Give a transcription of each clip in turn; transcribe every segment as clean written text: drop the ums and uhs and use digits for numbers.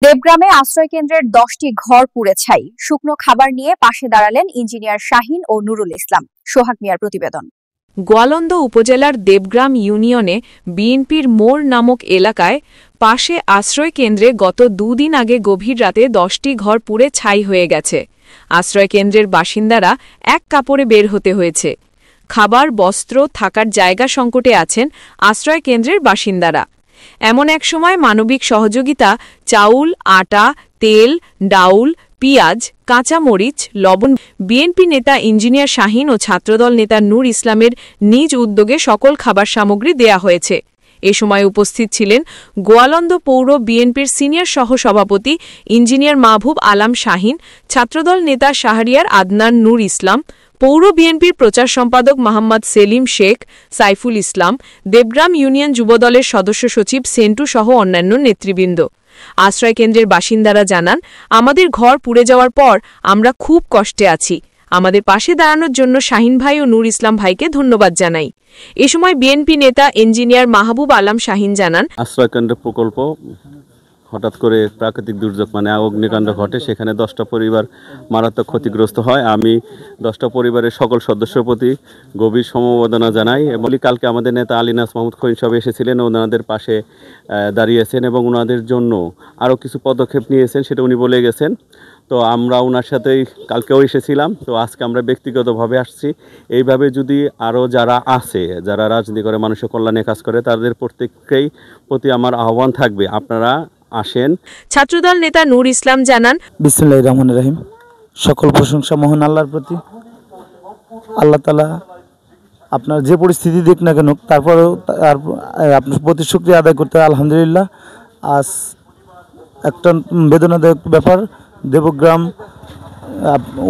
দেবগ্রামে আশ্রয় কেন্দ্রের 10টি ঘর পুড়ে ছাই। শুকনো খাবার নিয়ে পাশে দাঁড়ালেন ইঞ্জিনিয়ার শাহিন ও নুরুল ইসলাম। সোহাগ মিয়ার প্রতিবেদন। গোয়ালন্দ উপজেলার দেবগ্রাম ইউনিয়নে বিএনপির মোড় নামক এলাকায় পাশে আশ্রয় কেন্দ্রে গত দুদিন আগে গভীর রাতে 10টি ঘর পুড়ে ছাই হয়ে গেছে। আশ্রয় কেন্দ্রের বাসিন্দারা এক কাপড়ে বের হতে হয়েছে। খাবার, বস্ত্র, থাকার জায়গা সংকটে আছেন আশ্রয় কেন্দ্রের বাসিন্দারা। এমন এক সময় মানবিক সহযোগিতা চাউল, আটা, তেল, ডাউল, পিঁয়াজ, কাঁচামরিচ, লবণ বিএনপি নেতা ইঞ্জিনিয়ার শাহিন ও ছাত্রদল নেতা নূর ইসলামের নিজ উদ্যোগে সকল খাবার সামগ্রী দেয়া হয়েছে। এ সময় উপস্থিত ছিলেন গোয়ালন্দ পৌর বিএনপির সিনিয়র সহসভাপতি ইঞ্জিনিয়ার মাহবুব আলম শাহিন, ছাত্রদল নেতা শাহরিয়ার আদনান নূর ইসলাম, পৌর বিএনপির প্রচার সম্পাদক মোহাম্মদ সেলিম শেখ, সাইফুল ইসলাম, দেবগ্রাম ইউনিয়ন যুবদলের সদস্য সচিব সেন্টু সহ অন্যান্য নেতৃবৃন্দ। আশ্রয় কেন্দ্রের বাসিন্দারা জানান, আমাদের ঘর পুড়ে যাওয়ার পর আমরা খুব কষ্টে আছি। আমাদের পাশে দাঁড়ানোর জন্য শাহিন ভাই ও নূর ইসলাম ভাইকে ধন্যবাদ জানাই। এ সময় বিএনপি নেতা ইঞ্জিনিয়ার মাহবুব আলম শাহিন জানান, আশ্রয় কেন্দ্র প্রকল্প হঠাৎ করে প্রাকৃতিক দুর্যোগ অগ্নিকাণ্ড ঘটে, সেখানে 10টা পরিবার মারাত্মক ক্ষতিগ্রস্ত হয়। আমি 10টা পরিবারের সকল সদস্যের প্রতি গভীর সমবেদনা জানাই এবং কালকে আমাদের নেতা আলিনাস মাহমুদ খৈন সাহেব এসেছিলেন, ওনাদের পাশে দাঁড়িয়েছেন এবং ওনাদের জন্য আরও কিছু পদক্ষেপ নিয়েছেন, সেটা উনি বলে গেছেন। তো আমরা ওনার সাথেই কালকেও এসেছিলাম, তো আজকে আমরা ব্যক্তিগতভাবে আসছি। এইভাবে যদি আরও যারা আছে, যারা রাজনীতি করে, মানুষের কল্যাণে কাজ করে, তাদের প্রত্যেককেই প্রতি আমার আহ্বান থাকবে, আপনারা আসেন। ছাত্রদল নেতা নূর ইসলাম জানান, বিসমিল্লাহির রহমানির রহিম। সকল প্রশংসা মহান আল্লাহর প্রতি। আল্লাহ তাআলা আপনার যে পরিস্থিতি দিক না কেন, তারপরেও আপনার প্রতি শুকরিয়া আদায় করতে আলহামদুলিল্লাহ। আজ একটা বেদনাদায়ক ব্যাপার, দেবগ্রাম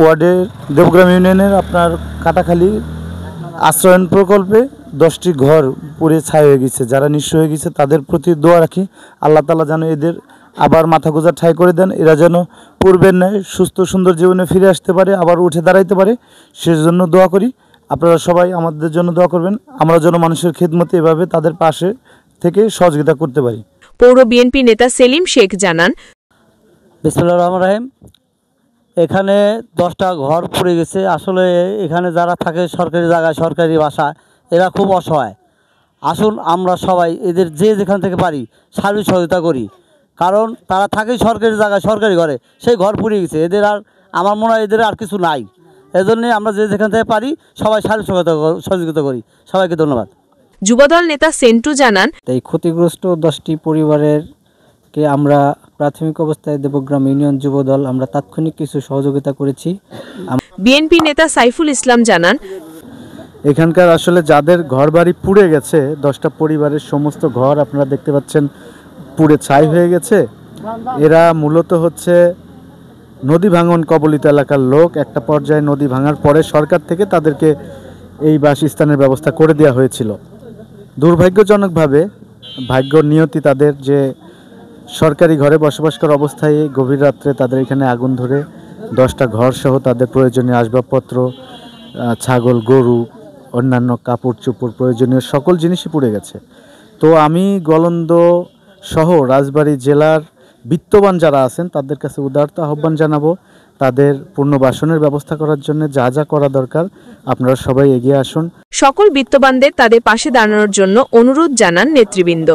ওয়ার্ডের দেবগ্রাম ইউনিয়নের আপনার কাটাখালী আশ্রয়ন প্রকল্পে 10টি ঘর পুড়ে ছাই হয়ে গেছে। যারা নিঃস্ব হয়ে গেছে তাদের প্রতি দোয়া রাখি, আল্লাহ তাআলা যেন এদের আবার মাথা গোঁজা ঠাঁই করে দেন, এরা যেন পূর্বের ন্যায় সুস্থ সুন্দর জীবনে ফিরে আসতে পারে, আবার উঠে দাঁড়াইতে পারে, সেজন্য দোয়া করি। আপনারা সবাই আমাদের জন্য দোয়া করবেন, আমরা যেন মানুষের খেদমতে এভাবে তাদের পাশে থেকে সহযোগিতা করতে পারি। পৌর বিএনপি নেতা সেলিম শেখ জানান, বিসমিল্লাহির রহমানির রহিম। এখানে 10টা ঘর পুড়ে গেছে। আসলে এখানে যারা থাকে সরকারি জায়গায়, সরকারি বাসা, এরা খুব অসহায়। আসুন আমরা সবাই এদের যে যেখান থেকে পারি সার্বিক সহযোগিতা করি, কারণ তারা থাকে সরকারি জায়গায়, সরকারি ঘরে, সেই ঘর পুড়ে গেছে। এদের আর আমার মনে হয় এদের আর কিছু নাই। এজন্যই আমরা যে যেখান থেকে পারি সবাই সার্বিক সহযোগিতা করি। সবাইকে ধন্যবাদ। যুবদল নেতা সেন্টু জানান, এই ক্ষতিগ্রস্ত 10টি পরিবারের কে আমরা প্রাথমিক অবস্থায় দেবগ্রাম ইউনিয়ন যুবদল আমরা তাৎক্ষণিক কিছু সহযোগিতা করেছি। বিএনপি নেতা সাইফুল ইসলাম জানান, এখানকার আসলে যাদের ঘর বাড়ি পুড়ে গেছে, 10টা পরিবারের সমস্ত ঘর আপনারা দেখতে পাচ্ছেন পুড়ে ছাই হয়ে গেছে। এরা মূলত হচ্ছে নদী ভাঙন কবলিত এলাকার লোক। একটা পর্যায়ে নদী ভাঙার পরে সরকার থেকে তাদেরকে এই বাসস্থানের ব্যবস্থা করে দেওয়া হয়েছিল। দুর্ভাগ্যজনকভাবে ভাগ্য নিয়তি তাদের যে সরকারি ঘরে বসবাস করার অবস্থায় গভীর রাত্রে তাদের এখানে আগুন ধরে 10টা ঘর সহ তাদের প্রয়োজনীয় আসবাবপত্র, ছাগল, গরু, অন্যান্য কাপড় চোপড়, প্রয়োজনীয় সকল জিনিসই পুড়ে গেছে। তো আমি গোয়ালন্দ সহ রাজবাড়ী জেলার বিত্তবান যারা আছেন তাদের কাছে উদারত আহ্বান জানাবো, তাদের পুনর্বাসনের ব্যবস্থা করার জন্য যা যা করা দরকার আপনারা সবাই এগিয়ে আসুন। সকল বিত্তবানদের তাদের পাশে দাঁড়ানোর জন্য অনুরোধ জানান নেতৃবৃন্দ।